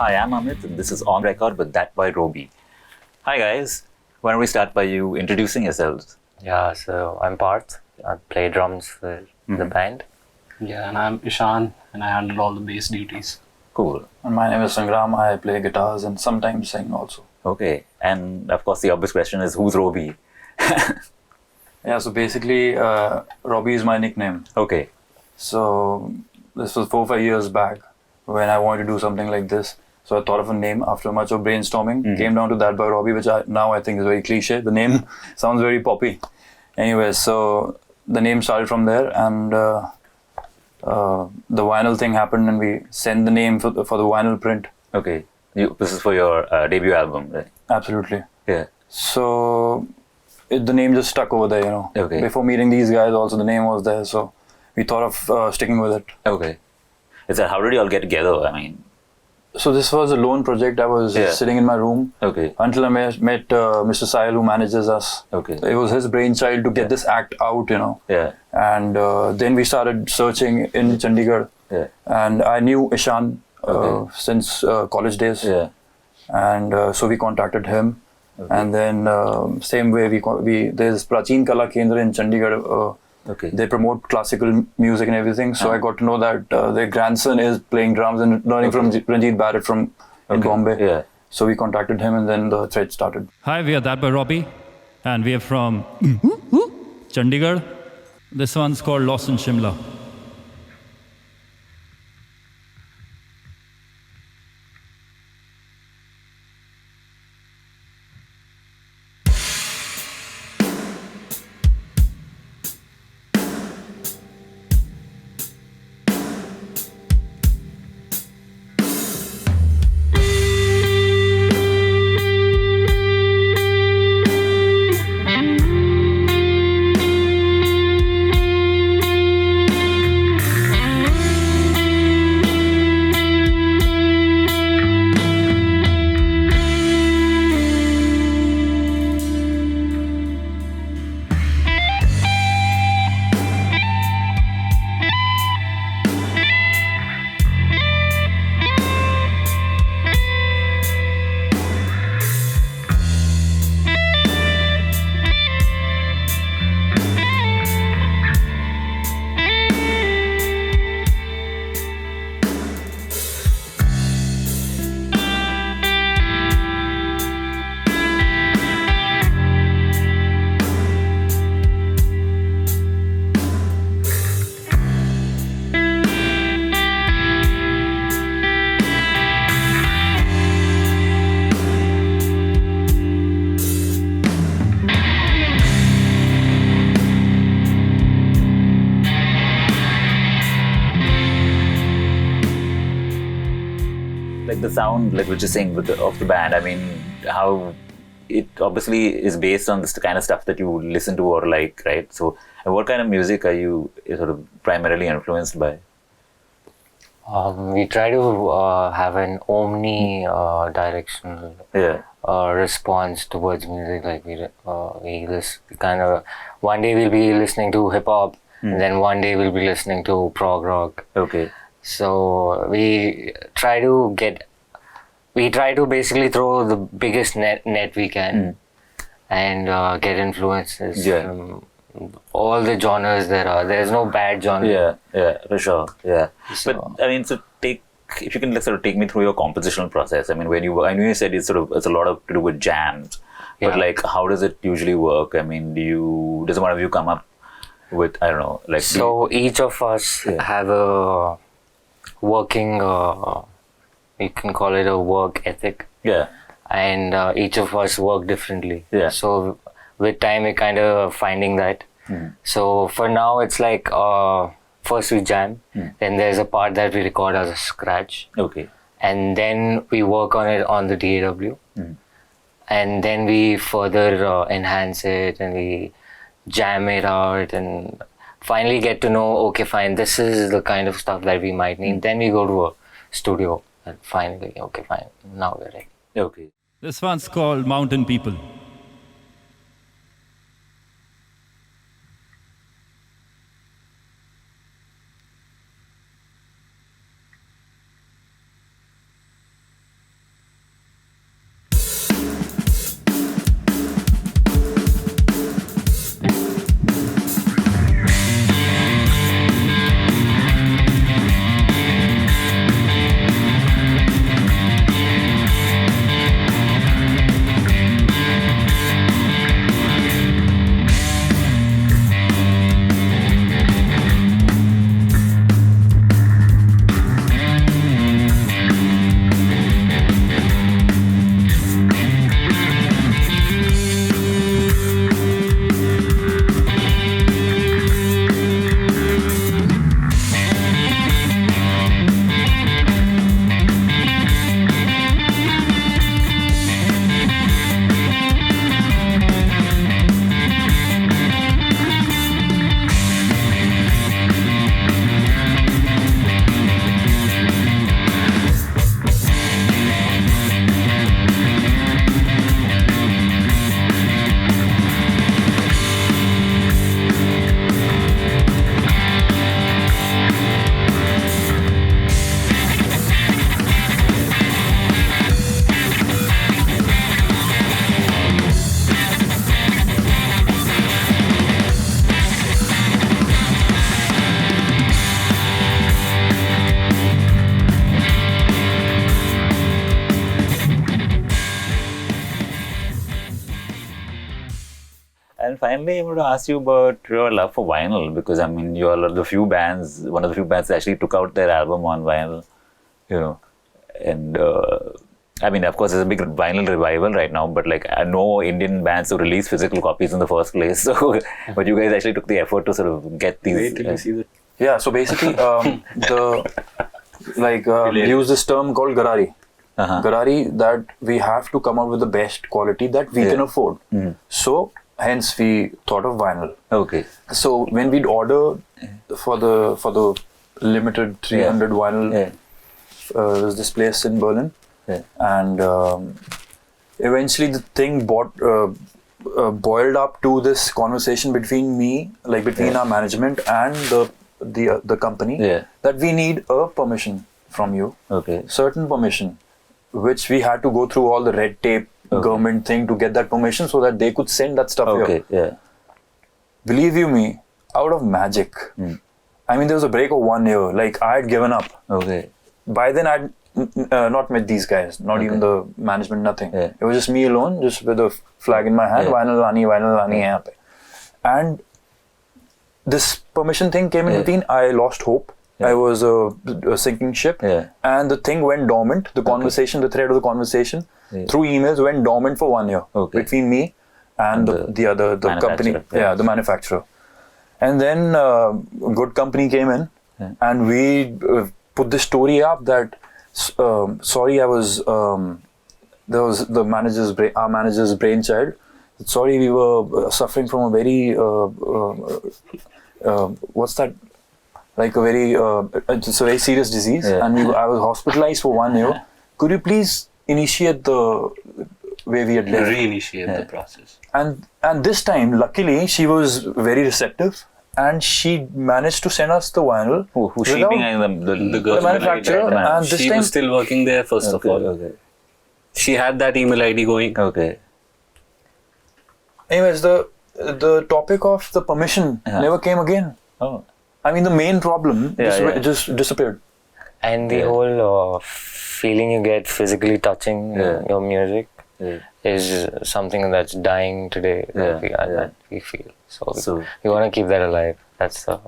Hi, I'm Amit, and this is On Record with That Boy Roby. Hi, guys. Why don't we start by you introducing yourselves? Yeah, so I'm Parth. I play drums for the band. Yeah, and I'm Ishan, and I handle all the bass duties. Cool. And my name is Sangram. I play guitars and sometimes sing also. Okay. And of course, the obvious question is who's Roby? Yeah, so basically, Robbie is my nickname. Okay. So this was 4 or 5 years back when I wanted to do something like this. So I thought of a name after much of brainstorming. Came down to That Boy Roby, which now I think is very cliche. The name sounds very poppy. Anyway, so the name started from there, and the vinyl thing happened, and we sent the name for the vinyl print. Okay. This is for your debut album, right? Absolutely. Yeah. So the name just stuck over there, Okay. Before meeting these guys, also the name was there, so we thought of sticking with it. Okay. How did you all get together? I mean, So this was a lone project. I was sitting in my room okay. until I met Mr. Sahil, who manages us. Okay. It was his brainchild to get this act out, Yeah. And then we started searching in Chandigarh. Yeah. And I knew Ishan since college days. Yeah. And so we contacted him. Okay. And then same way there's Prachin Kala Kendra in Chandigarh. Okay. They promote classical music and everything. So I got to know that their grandson is playing drums and learning from Ranjit Barrett in Bombay. Yeah. So we contacted him, and then the thread started. Hi, we are That Boy Roby, and we are from Chandigarh. This one's called Lost in Shimla. Like the sound, like what you're saying of the band, I mean, how it obviously is based on this kind of stuff that you listen to or like, right? So what kind of music are you sort of primarily influenced by? We try to have an omni-directional response towards music. Like we kind of, one day we'll be listening to hip hop, and then one day we'll be listening to prog rock. Okay. So we try to basically throw the biggest net we can, and get influences from all the genres there are. There's no bad genre. Yeah, for sure. Yeah. So, but I mean, if you can sort of take me through your compositional process. I mean, I know you said it's a lot of to do with jams, but like, how does it usually work? I mean, does one of you come up with, I don't know, like? So each of us have a working, you can call it a work ethic. Yeah. And each of us work differently. Yeah. So with time, we're kind of finding that. So for now, it's like first we jam, then there's a part that we record as a scratch. Okay. And then we work on it on the DAW. And then we further enhance it, and we jam it out, and finally get to know, okay, fine, this is the kind of stuff that we might need. Then we go to a studio and finally, okay, fine, now we're ready. Okay. This one's called Mountain People. And finally, I want to ask you about your love for vinyl, because I mean, you're one of the few bands that actually took out their album on vinyl, you know. And I mean, of course, there's a big vinyl revival right now, but like no Indian bands to release physical copies in the first place. So, but you guys actually took the effort to sort of get these. Wait till you see the. Yeah, so basically, we use this term called Garari. Garari, that we have to come out with the best quality that we can afford. So, hence we thought of vinyl. Okay. So when we'd order for the limited 300 vinyl, there's this place in Berlin, and eventually the thing boiled up to this conversation between our management and the company, that we need a permission from you, certain permission, which we had to go through all the red tape government thing to get that permission so that they could send that stuff here. Believe you me, out of magic, I mean, there was a break of 1 year. Like, I had given up. By then, I'd not met these guys, not even the management, nothing. It was just me alone, just with a flag in my hand, vinyl lani hai pe. And this permission thing came in between. I lost hope. I was a sinking ship, and the thing went dormant. The conversation, the thread of the conversation, through emails went dormant for 1 year between me and the company, the manufacturer. And then a good company came in, and we put this story up that sorry, there was our manager's brainchild. Sorry, we were suffering from a very what's that? Like a very, it's a very serious disease, and I was hospitalized for 1 year. Could you please initiate the way we had left? Reinitiate the process. And this time, luckily, she was very receptive, and she managed to send us the vinyl. Who's she being the manufacturer? And this she time, was still working there, first of all. She had that email ID going. Anyways, the topic of the permission never came again. I mean, the main problem just disappeared. And the whole feeling you get physically touching your music is something that's dying today. That we feel. So we want to keep that alive. That's the